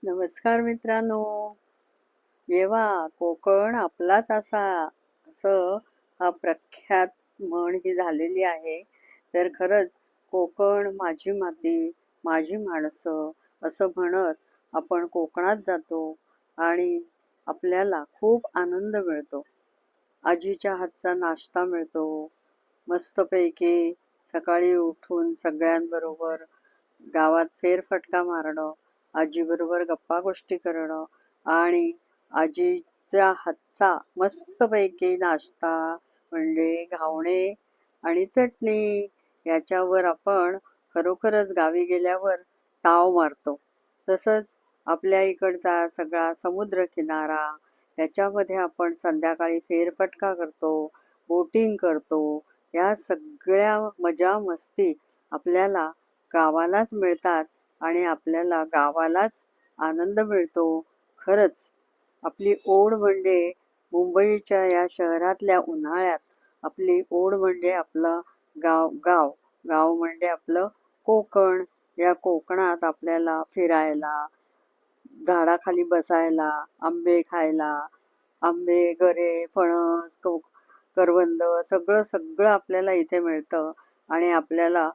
नमस्कार मित्रांनो. जेव्हा कोकण आपलाच असा असं हा प्रख्यात म्हण ही झालेली आहे. तर खरंच कोकण माझी माती, माझी माणसं असं म्हणत आपण कोकणात जातो आणि आपल्याला खूप आनंद मिळतो. आजीच्या हातचा नाश्ता मिळतो. मस्तपैकी सकाळी उठून सगळ्यांबरोबर गावात फेरफटका मारणं, आजीबरोबर गप्पा गोष्टी करणं आणि आजीच्या हातचा मस्तपैकी नाश्ता म्हणजे घावणे आणि चटणी याच्यावर आपण खरोखरच गावी गेल्यावर ताव मारतो. तसंच आपल्या इकडचा सगळा समुद्रकिनारा त्याच्यामध्ये आपण संध्याकाळी फेरफटका करतो, बोटिंग करतो. या सगळ्या मजा मस्ती आपल्याला गावालाच मिळतात आणि आपल्याला गावालाच आनंद मिळतो. खरंच आपली ओढ म्हणजे मुंबईच्या या शहरातल्या उन्हाळ्यात आपली ओढ म्हणजे आपलं गाव गाव गाव म्हणजे आपलं कोकण. या कोकणात आपल्याला फिरायला, झाडाखाली बसायला, आंबे खायला, आंबे, गरे, फणस, करवंद सगळं सगळं आपल्याला इथे मिळतं आणि आपल्याला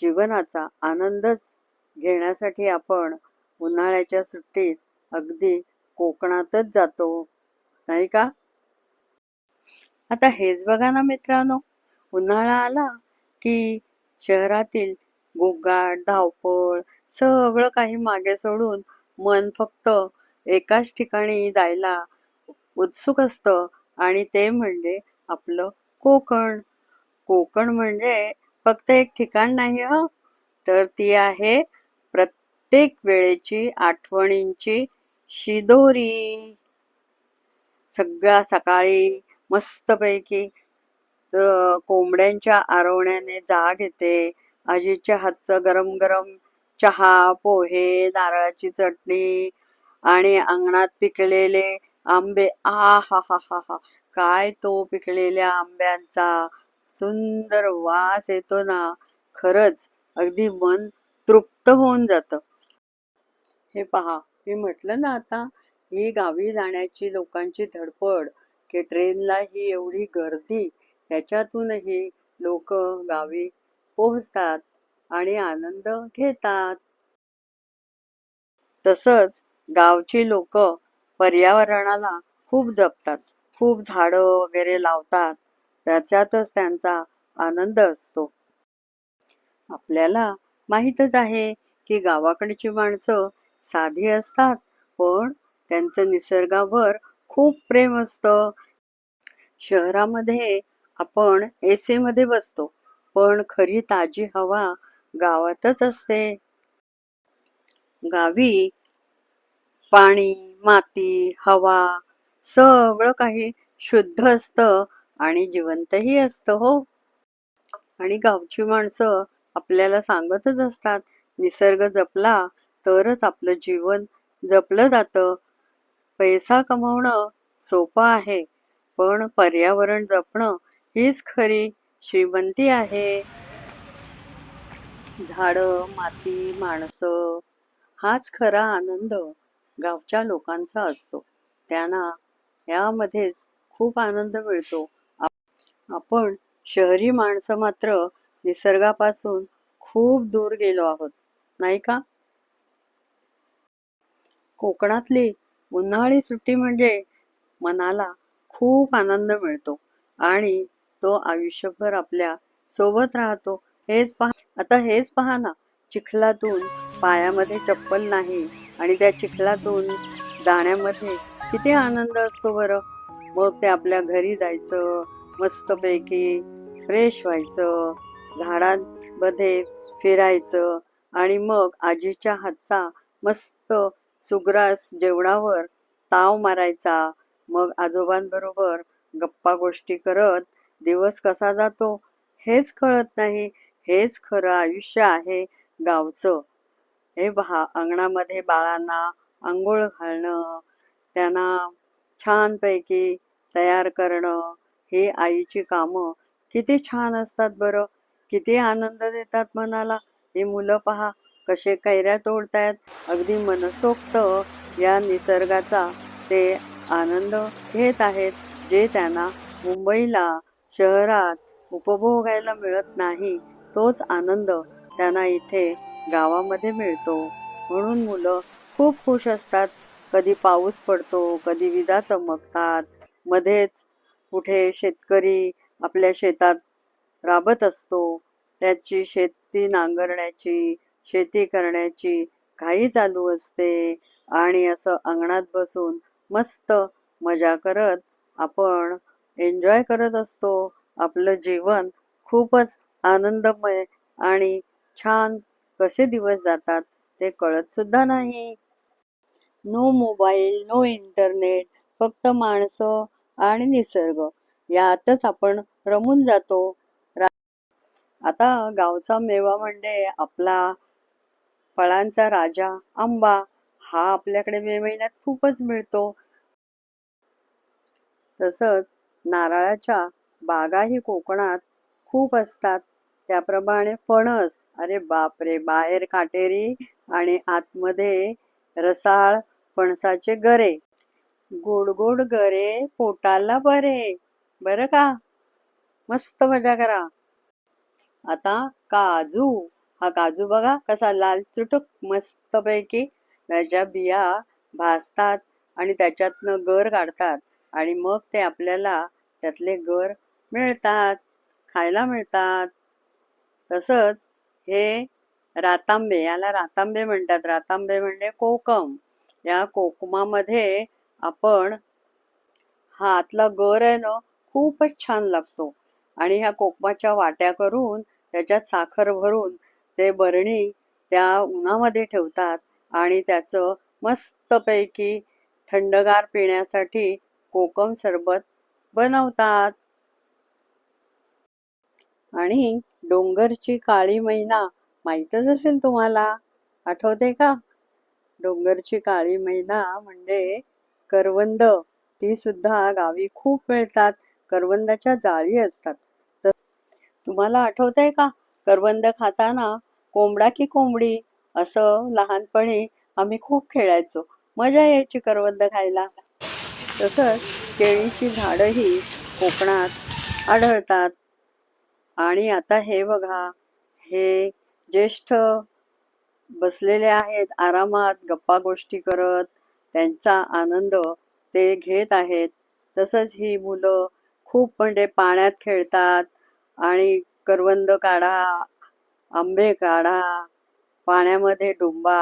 जीवनाचा आनंदच घेण्यासाठी आपण उन्हाळ्याच्या सुट्टीत अगदी कोकणातच जातो, नाही का? आता हेच बघा ना मित्रांनो, उन्हाळा आला की शहरातील गोंगाट, धावपळ सगळं काही मागे सोडून मन फक्त एकाच ठिकाणी जायला उत्सुक असतं आणि ते म्हणजे आपलं कोकण. कोकण म्हणजे फक्त एक ठिकाण नाही हं, तर ती आहे प्रत्येक वेळेची आठवणींची शिदोरी. सगळ्या सकाळी मस्तपैकी कोंबड्यांच्या आरवण्याने जाग येते. आजीच्या हातचं गरम गरम चहा, पोहे, नारळाची चटणी आणि अंगणात पिकलेले आंबे. आ हा हा हा हा, काय तो पिकलेल्या आंब्यांचा सुंदर वास येतो ना. खरंच अगदी मन तृप्त होऊन जातं. हे पहा, मी म्हटलं ना आता, ही गावी जाण्याची लोकांची धडपड की ट्रेनला ही एवढी गर्दी, त्याच्यातूनही लोक गावी पोहोचतात आणि आनंद घेतात. तसंच गावची लोक पर्यावरणाला खूप जपतात, खूप झाडं वगैरे लावतात. त्याच्यातच त्यांचा आनंद असतो. आपल्याला माहीतच आहे की गावाकडची माणसं साधी असतात, पण त्यांचं निसर्गावर खूप प्रेम असतं. शहरामध्ये आपण एसी मध्ये बसतो, पण खरी ताजी हवा गावातच असते. गावी पाणी, माती, हवा सगळं काही शुद्ध असतं आणि जिवंतही असतं हो. आणि गावची माणसं आपल्याला सांगतच असतात, निसर्ग जपला तरच आपलं जीवन जपलं जातं. पैसा कमवणं सोपं आहे, पण पर्यावरण जपणं हीच खरी श्रीमंती आहे. झाडं, माती, माणसं हाच खरा आनंद गावच्या लोकांचा असतो. त्यांना यामध्येच खूप आनंद मिळतो. आपण शहरी माणसं मात्र निसर्गापासून खूप दूर गेलो आहोत, नाही का? कोकणातली उन्हाळी सुट्टी म्हणजे मनाला खूप आनंद मिळतो आणि तो आयुष्यभर आपल्या सोबत राहतो. हेच पहा ना, चिखलातून पायामध्ये चप्पल नाही आणि त्या चिखलातून जाण्यामध्ये किती आनंद असतो बरं. मग ते आपल्या घरी जायचं, मस्तपैकी फ्रेश व्हायचं, झाडांमध्ये फिरायचं आणि मग आजीच्या हातचा मस्त सुग्रास जेवणावर ताव मारायचा. मग आजोबांबरोबर गप्पा गोष्टी करत दिवस कसा जातो हेच कळत नाही. हेच खरं आयुष्य आहे गावचं. हे पहा, अंगणामध्ये बाळांना अंघोळ घालणं, त्यांना छानपैकी तयार करणं, ही आईची कामं किती छान असतात बरं. किती आनंद देतात मनाला. ही मुलं पहा, कसे कैऱ्या तोडतायत, अगदी मनसोक्त या निसर्गाचा ते आनंद घेत आहेत, जे त्यांना मुंबईला शहरात उपभोगायला मिळत नाही. तोच आनंद त्यांना इथे गावामध्ये मिळतो. म्हणून मुलं खूप खुश असतात. कधी पाऊस पडतो, कधी विजा चमकतात, मध्येच कुठे शेतकरी आपल्या शेतात राबत असतो. त्याची शेती नांगरण्याची, शेती करण्याची घाई चालू असते आणि असं अंगणात बसून मस्त मजा करत आपण एन्जॉय करत असतो. आपलं जीवन खूपच आनंदमय आणि छान कसे दिवस जातात ते कळत सुद्धा नाही. नो मोबाईल, नो इंटरनेट, फक्त माणसं आणि निसर्ग यातच आपण रमून जातो. आता गावचा मेवा म्हणजे आपला फळांचा राजा आंबा. हा आपल्याकडे मे महिन्यात खूपच मिळतो. तसंच नारळाच्या बागाही कोकणात खूप असतात. त्याप्रमाणे फणस, अरे बापरे, बाहेर काटेरी आणि आतमध्ये रसाळ फणसाचे गरे. गोड गोड गरे पोटाला बरे. बरं का? मस्त मजा करा. आता काजू, हा काजू बघा कसा लाल चुटुक मस्तपैकी. त्याच्या बिया भाजतात आणि त्याच्यातनं गर काढतात आणि मग ते आपल्याला त्यातले गर मिळतात, खायला मिळतात. तसंच हे रातांबे, याला रातांबे म्हणतात. रातांबे म्हणजे कोकम. या कोकमामध्ये आपण हा आतला गर आहे ना, खूपच छान लागतो. आणि ह्या कोकमाच्या वाट्या करून त्याच्यात साखर भरून ते बरणी त्या उन्हामध्ये ठेवतात आणि त्याचं मस्तपैकी थंडगार पिण्यासाठी कोकम सरबत बनवतात. आणि डोंगरची काळी मैना माहीतच असेल तुम्हाला, आठवते का? डोंगरची काळी मैना म्हणजे करवंद. ती सुद्धा गावी खूप मिळतात. करवंदाच्या जाळी असतात. तर तुम्हाला आठवतंय का? करवंद खाताना कोंबडा की कोंबडी असं लहानपणी आम्ही खूप खेळायचो. मजा यायची करवंद खायला. तसंच केळीची झाडंही कोकणात आढळतात. आणि आता हे बघा, हे ज्येष्ठ बसलेले आहेत आरामात गप्पा गोष्टी करत, त्यांचा आनंद ते घेत आहेत. तसंच ही मुलं खूप म्हणजे पाण्यात खेळतात आणि करवंद काढा, आंबे काढा, पाण्यामध्ये डुंबा,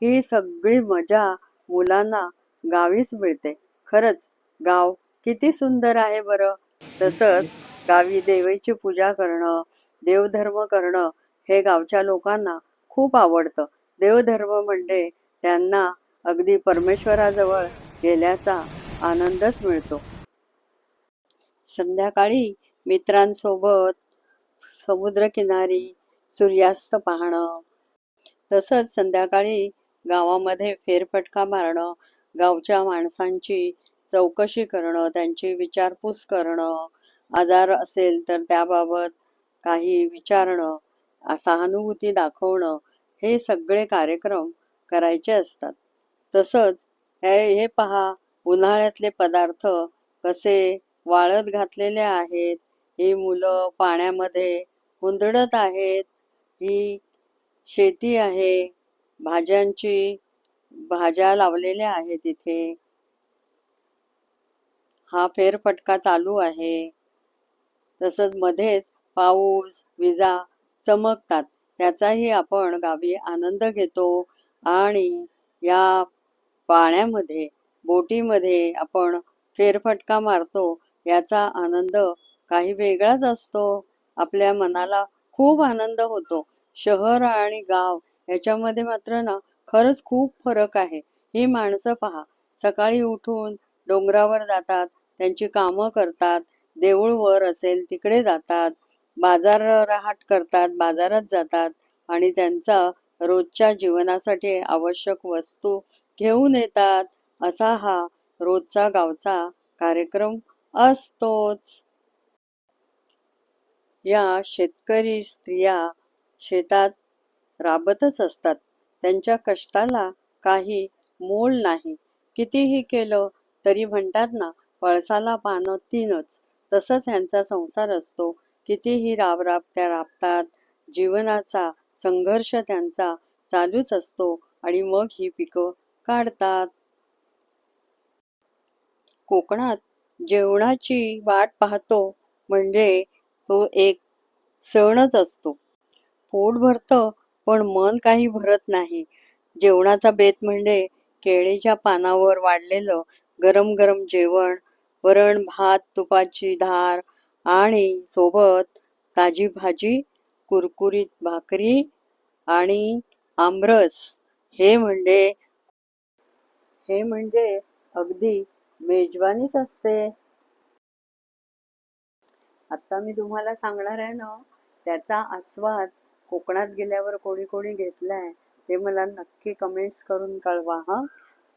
ही सगळी मजा मुलांना गावीच मिळते. खरंच गाव किती सुंदर आहे बरं. तसंच गावी देवीची पूजा करणं, देवधर्म करणं हे गावच्या लोकांना खूप आवडतं. देवधर्म म्हणजे त्यांना अगदी परमेश्वराजवळ गेल्याचा आनंदच मिळतो. संध्याकाळी मित्रांसोबत समुद्रकिनारी सूर्यास्त पाहणं, तसंच संध्याकाळी गावामध्ये फेरफटका मारणं, गावच्या माणसांची चौकशी करणं, त्यांची विचारपूस करणं, आजार असेल तर त्याबाबत काही विचारणं, सहानुभूती दाखवणं, हे सगळे कार्यक्रम करायचे असतात. तसंच हे पहा, उन्हाळ्यातले पदार्थ कसे वाळत घातलेले आहेत. ही मुलं पाण्यामध्ये हुंदडत आहेत. ही शेती आहे, भाज्यांची, भाज्या लावलेल्या आहेत इथे. हा फेरफटका चालू आहे. तसंच मध्येच पाऊस, विजा चमकतात. त्याचाही आपण गावी आनंद घेतो आणि या पाण्यामध्ये, बोटीमध्ये आपण फेरफटका मारतो. याचा आनंद काही वेगळाच असतो. आपल्या मनाला खूप आनंद होतो. शहर आणि गाव याच्यामध्ये मात्र ना खरंच खूप फरक आहे. ही माणसं पहा, सकाळी उठून डोंगरावर जातात, त्यांची कामं करतात, देऊळ वर असेल तिकडे जातात, बाजार रहाट करतात, बाजारात जातात आणि त्यांचा रोजच्या जीवनासाठी आवश्यक वस्तू घेऊन येतात. असा हा रोजचा गावचा कार्यक्रम असतोच. या शेतकरी स्त्रिया शेतात राबतच असतात. त्यांच्या कष्टाला काही मोल नाही. कितीही केलं तरी म्हणतात ना, पळसाला पानं तीनच. तसंच ह्यांचा संसार असतो. कितीही राब त्या राबतात. जीवनाचा संघर्ष त्यांचा चालूच असतो आणि मग ही पिकं काढतात. कोकणात जेवणाची वाट पाहतो म्हणजे तो एक सणच असतो. पोट भरतं पण मन काही भरत नाही. जेवणाचा बेत म्हणजे केळीच्या पानावर वाढलेलं गरम गरम जेवण, वरण भात, तुपाची धार आणि सोबत ताजी भाजी, कुरकुरीत भाकरी आणि आमरस. हे म्हणजे हे म्हणजे अगदी मेजवानीच असते. आता मी तुम्हाला सांगणार आहे ना, त्याचा आस्वाद कोकणात गेल्यावर कोणी कोणी घेतलाय ते मला नक्की कमेंट्स करून कळवा हा.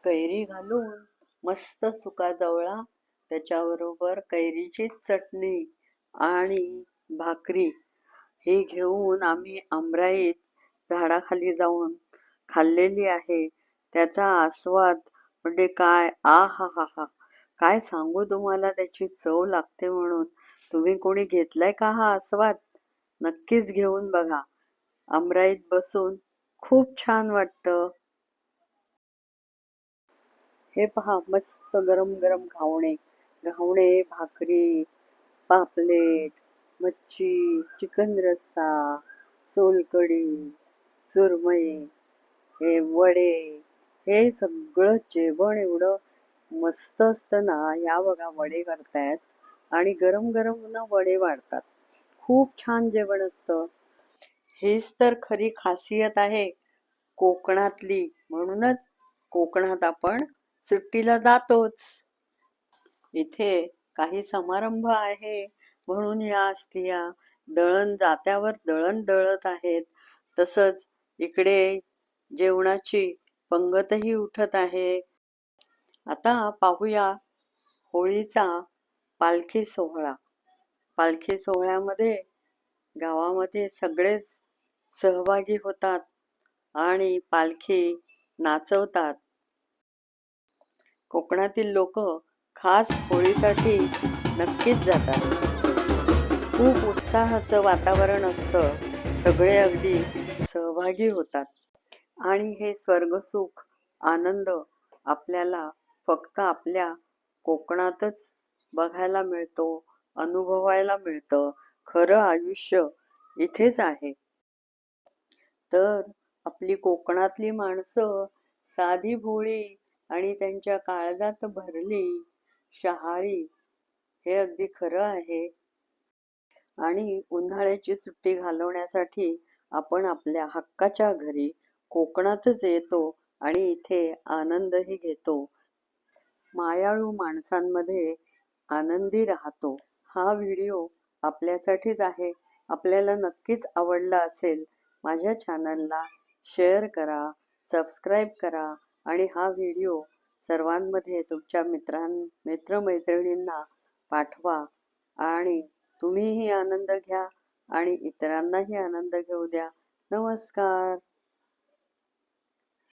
कैरी घालून मस्त सुका जवळा, त्याच्याबरोबर कैरीची चटणी आणि भाकरी हे घेऊन आम्ही आमराईत झाडाखाली जाऊन खाल्लेली आहे. त्याचा आस्वाद म्हणजे काय, आ हा हा हा, काय सांगू तुम्हाला त्याची चव लागते म्हणून. तुम्ही कोणी घेतलाय का हा आस्वाद? नक्कीच घेऊन बघा. आमराईत बसून खूप छान वाटतं. हे पहा, मस्त गरम गरम घावणे, घावणे भाकरी, पापलेट, मच्छी, चिकन रस्सा, सोलकढी, सुरमई, हे वडे, हे सगळं जेवण एवढं मस्त असतं ना. या बघा, वडे करतायत आणि गरम गरम ना वडे वाढतात. खूप छान जेवण असतं. हीच तर खरी खासियत आहे कोकणातली. म्हणूनच कोकणात आपण सुट्टीला जातोच. इथे काही समारंभ आहे म्हणून या स्त्रिया जात्यावर दळण दळत आहेत. तसंच इकडे जेवणाची पंगतही उठत आहे. आता पाहूया होळीचा पालखी सोहळा. पालखी सोहळ्यामध्ये गावामध्ये सगळेच सहभागी होतात आणि पालखी नाचवतात. कोकणातील लोक खास होळीसाठी नक्कीच जातात. खूप उत्साहाचं वातावरण असतं. सगळे अगदी सहभागी होतात आणि हे स्वर्गसुख आनंद आपल्याला फक्त आपल्या कोकणातच बघायला मिळतो, अनुभवायला मिळतं. खरं आयुष्य इथेच आहे. तर आपली कोकणातली माणसं साधी भोळी आणि त्यांच्या काळजात भरली शहाळी, हे अगदी खरं आहे. आणि उन्हाळ्याची सुट्टी घालवण्यासाठी आपण आपल्या हक्काच्या घरी कोकणातच येतो आणि इथे आनंदही घेतो. मायाळू माणसांमध्ये आनंदी राहतो. हा व्हिडिओ आपल्यासाठीच आहे. आपल्याला नक्कीच आवडला असेल. माझ्या चॅनलला शेअर करा, सबस्क्राईब करा आणि हा व्हिडिओ सर्वांमध्ये तुमच्या मित्रमैत्रिणींना पाठवा आणि तुम्हीही आनंद घ्या आणि इतरांनाही आनंद घेऊ द्या. नमस्कार.